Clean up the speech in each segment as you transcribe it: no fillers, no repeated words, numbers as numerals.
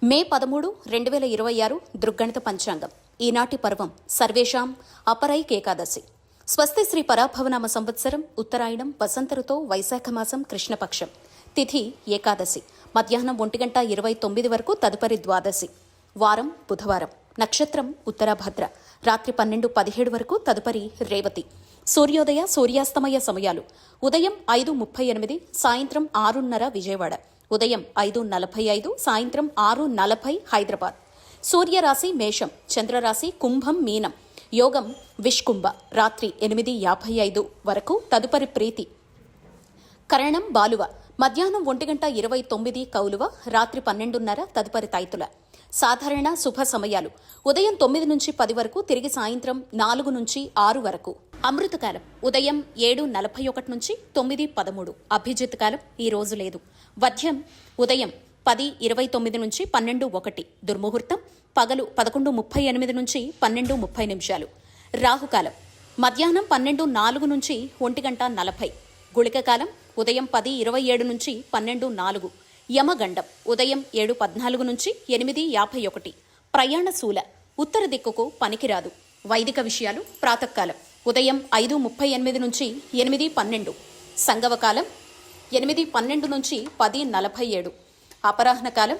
మే 13, 2026 దృగ్గణిత పంచాంగం. ఈనాటి పర్వం సర్వేషాం అపరైకేకాదశి. స్వస్తి శ్రీ పరాభవనామ సంవత్సరం ఉత్తరాయణం వసంత ఋతో వైశాఖమాసం కృష్ణపక్షం. తిథి ఏకాదశి. మధ్యాహ్నం 1:29 వరకు తదుపరి ద్వాదశి. వారం బుధవారం. నక్షత్రం ఉత్తరాభద్ర. రాత్రి 12:17 వరకు తదుపరి రేవతి. సూర్యోదయ సూర్యాస్తమయ సమయాలు: ఉదయం 5:38, సాయంత్రం 6:30 విజయవాడ. ఉదయం 5:45, సాయంత్రం 6:40 హైదరాబాద్. సూర్యరాశి మేషం, చంద్రరాశి కుంభం మీనం. యోగం విష్కుంభ. రాత్రి 8:55 వరకు తదుపరి ప్రీతి. కరణం బాలువ. మధ్యాహ్నం 1:29 కౌలువ. రాత్రి 12:30 తదుపరి తైతుల. సాధారణ శుభ సమయాలు: ఉదయం 9 నుంచి 10 వరకు, తిరిగి సాయంత్రం 4 నుంచి 6 వరకు. అమృతకాలం ఉదయం 7:41 నుంచి 9:13. అభిజిత్ కాలం ఈ రోజు లేదు. వధ్యం ఉదయం 10:29 నుంచి 12:01. దుర్ముహూర్తం పగలు 11:38 నుంచి 12:30. రాహుకాలం మధ్యాహ్నం 12:04 నుంచి 1:40. గుళిక కాలం ఉదయం 10:27 నుంచి 12:04. యమగండం ఉదయం 7:14 నుంచి 8:51. ప్రయాణ శూల. ఉత్తర దిక్కుకు పనికిరాదు. వైదిక విషయాలు ప్రాతకాలం ఉదయం 5:38 నుంచి 8:12. సంగవకాలం 8:12 నుంచి 10:47. అపరాహ్న కాలం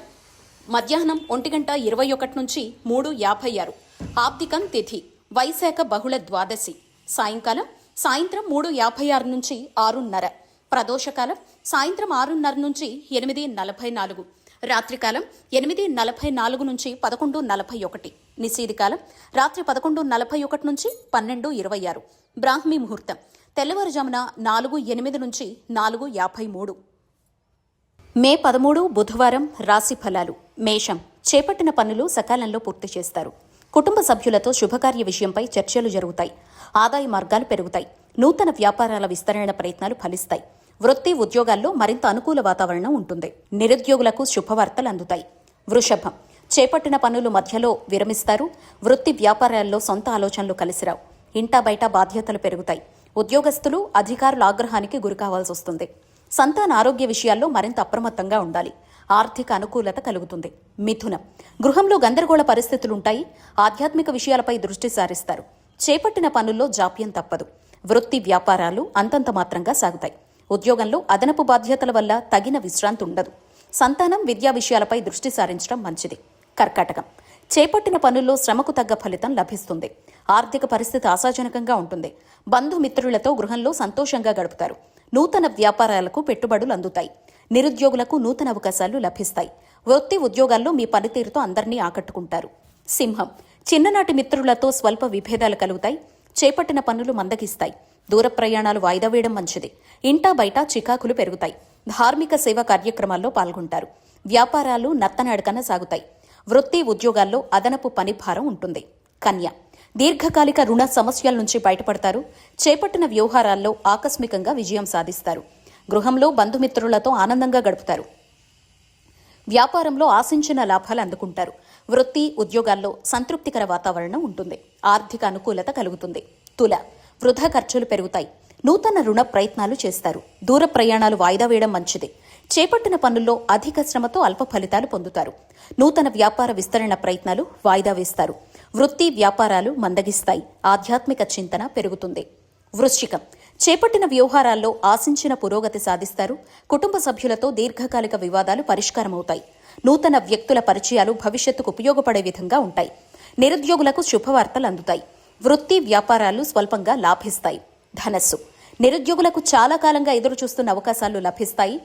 మధ్యాహ్నం 1:21 నుంచి 3:56. ఆబ్దికం తిథి వైశాఖ బహుళ ద్వాదశి. సాయంత్రం 3:56 నుంచి 6:30. ప్రదోషకాలం సాయంత్రం 6:30 నుంచి 8:44. రాత్రికాలం 8:44 నుంచి 11:41. నిశీదికాలం రాత్రి 11:41 నుంచి 12:26. బ్రాహ్మీ ముహూర్తం తెల్లవారుజామున 4:08 నుంచి 4:53. మే 13 బుధవారం. రాశి ఫలాలు: మేషం, చేపట్టిన పనులు సకాలంలో పూర్తి చేస్తారు. కుటుంబ సభ్యులతో శుభకార్య విషయంపై చర్చలు జరుగుతాయి. ఆదాయ మార్గాలు పెరుగుతాయి. నూతన వ్యాపారాల విస్తరణ ప్రయత్నాలు ఫలిస్తాయి. వృత్తి ఉద్యోగాల్లో మరింత అనుకూల వాతావరణం ఉంటుంది. నిరుద్యోగులకు శుభవార్తలు అందుతాయి. వృషభం, చేపట్టిన పనులు మధ్యలో విరమిస్తారు. వృత్తి వ్యాపారాల్లో సొంత ఆలోచనలు కలిసిరావు. ఇంటా బయట బాధ్యతలు పెరుగుతాయి. ఉద్యోగస్తులు అధికారుల ఆగ్రహానికి గురికావాల్సి వస్తుంది. సంతాన ఆరోగ్య విషయాల్లో మరింత అప్రమత్తంగా ఉండాలి. ఆర్థిక అనుకూలత కలుగుతుంది. మిథునం, గృహంలో గందరగోళ పరిస్థితులుంటాయి. ఆధ్యాత్మిక విషయాలపై దృష్టి సారిస్తారు. చేపట్టిన పనుల్లో జాప్యం తప్పదు. వృత్తి వ్యాపారాలు అంతంత మాత్రంగా సాగుతాయి. ఉద్యోగంలో అదనపు బాధ్యతల వల్ల తగిన విశ్రాంతి ఉండదు. సంతానం విద్యా విషయాలపై దృష్టి సారించడం మంచిది. కర్కాటకం, చేపట్టిన పనుల్లో శ్రమకు తగ్గ ఫలితం లభిస్తుంది. ఆర్థిక పరిస్థితి ఆశాజనకంగా ఉంటుంది. బంధుమిత్రులతో గృహంలో సంతోషంగా గడుపుతారు. నూతన వ్యాపారాలకు పెట్టుబడులు అందుతాయి. నిరుద్యోగులకు నూతన అవకాశాలు లభిస్తాయి. వృత్తి ఉద్యోగాల్లో మీ పనితీరుతో అందరినీ ఆకట్టుకుంటారు. సింహం, చిన్ననాటి మిత్రులతో స్వల్ప విభేదాలు కలుగుతాయి. చేపట్టిన పనులు మందగిస్తాయి. దూర ప్రయాణాలు వాయిదా వేయడం మంచిది. ఇంటా బయట చికాకులు పెరుగుతాయి. ధార్మిక సేవా కార్యక్రమాల్లో పాల్గొంటారు. వ్యాపారాలు నత్తనడకన సాగుతాయి. వృత్తి ఉద్యోగాల్లో అదనపు పని భారం ఉంటుంది. కన్య, దీర్ఘకాలిక రుణ సమస్యల నుంచి బయటపడతారు. చేపట్టిన వ్యవహారాల్లో ఆకస్మికంగా విజయం సాధిస్తారు. గృహంలో బంధుమిత్రులతో ఆనందంగా గడుపుతారు. వ్యాపారంలో ఆశించిన లాభాలు అందుకుంటారు. వృత్తి ఉద్యోగాల్లో సంతృప్తికర వాతావరణం ఉంటుంది. ఆర్థిక అనుకూలత కలుగుతుంది. తుల, వృధా ఖర్చులు పెరుగుతాయి. నూతన రుణ ప్రయత్నాలు చేస్తారు. దూర ప్రయాణాలు వాయిదా వేయడం మంచిది. చేపట్టిన పనుల్లో అధిక శ్రమతో అల్ప ఫలితాలు పొందుతారు. నూతన వ్యాపార విస్తరణ ప్రయత్నాలు వాయిదా వేస్తారు. వృత్తి వ్యాపారాలు మందగిస్తాయి. ఆధ్యాత్మిక చింతన పెరుగుతుంది. వృశ్చికం, చేపట్టిన వ్యవహారాల్లో ఆశించిన పురోగతి సాధిస్తారు. కుటుంబ సభ్యులతో దీర్ఘకాలిక వివాదాలు పరిష్కారమవుతాయి. నూతన వ్యక్తుల పరిచయాలు భవిష్యత్తుకు ఉపయోగపడే విధంగా ఉంటాయి. నిరుద్యోగులకు శుభవార్తలు అందుతాయి. వృత్తి వ్యాపారాలు స్వల్పంగా లాభిస్తాయి. ధనస్సు, నిరుద్యోగులకు చాలా కాలంగా ఎదురుచూస్తున్న అవకాశాలు లభిస్తాయి.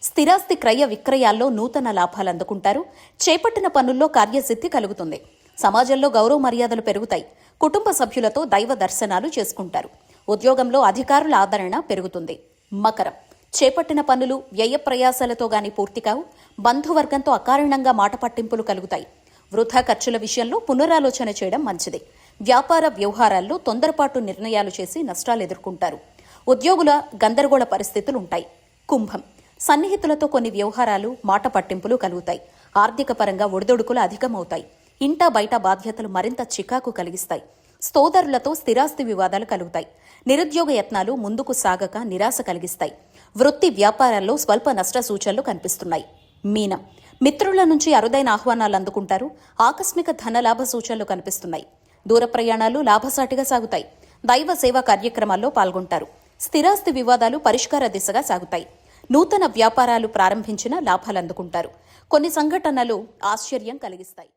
స్థిరాస్తి క్రయ విక్రయాల్లో నూతన లాభాలు అందుకుంటారు. చేపట్టిన పనుల్లో కార్యసిద్ధి కలుగుతుంది. సమాజంలో గౌరవ మర్యాదలు పెరుగుతాయి. కుటుంబ సభ్యులతో దైవ దర్శనాలు చేసుకుంటారు. ఉద్యోగంలో అధికారుల ఆదరణ పెరుగుతుంది. మకరం, చేపట్టిన పనులు వ్యయ ప్రయాసాలతో గాని పూర్తి కావు. బంధువర్గంతో అకారణంగా మాట పట్టింపులు కలుగుతాయి. వృధా ఖర్చుల విషయంలో పునరాలోచన చేయడం మంచిది. వ్యాపార వ్యవహారాల్లో తొందరపాటు నిర్ణయాలు చేసి నష్టాలు ఎదుర్కొంటారు. ఉద్యోగుల గందరగోళ పరిస్థితులుంటాయి. కుంభం, సన్నిహితులతో కొన్ని వ్యవహారాలు మాట పట్టింపులు కలుగుతాయి. ఆర్థిక పరంగా ఒడిదొడుకులు అధికమవుతాయి. ఇంటా బయట బాధ్యతలు మరింత చికాకు కలిగిస్తాయి. స్తోదరులతో స్థిరాస్తి వివాదాలు కలుగుతాయి. నిరుద్యోగ యత్నాలు ముందుకు సాగక నిరాశ కలిగిస్తాయి. వృత్తి వ్యాపారాల్లో స్వల్ప నష్ట సూచనలు కనిపిస్తున్నాయి. మీనం, మిత్రుల నుంచి అరుదైన ఆహ్వానాలు అందుకుంటారు. ఆకస్మిక ధనలాభ సూచనలు కనిపిస్తున్నాయి. దూర ప్రయాణాలు లాభసాటిగా సాగుతాయి. దైవ సేవా కార్యక్రమాల్లో పాల్గొంటారు. స్థిరాస్తి వివాదాలు పరిష్కార దిశగా సాగుతాయి. నూతన వ్యాపారాలు ప్రారంభించిన లాభాలు అందుకుంటారు. కొన్ని సంఘటనలు ఆశ్చర్యం కలిగిస్తాయి.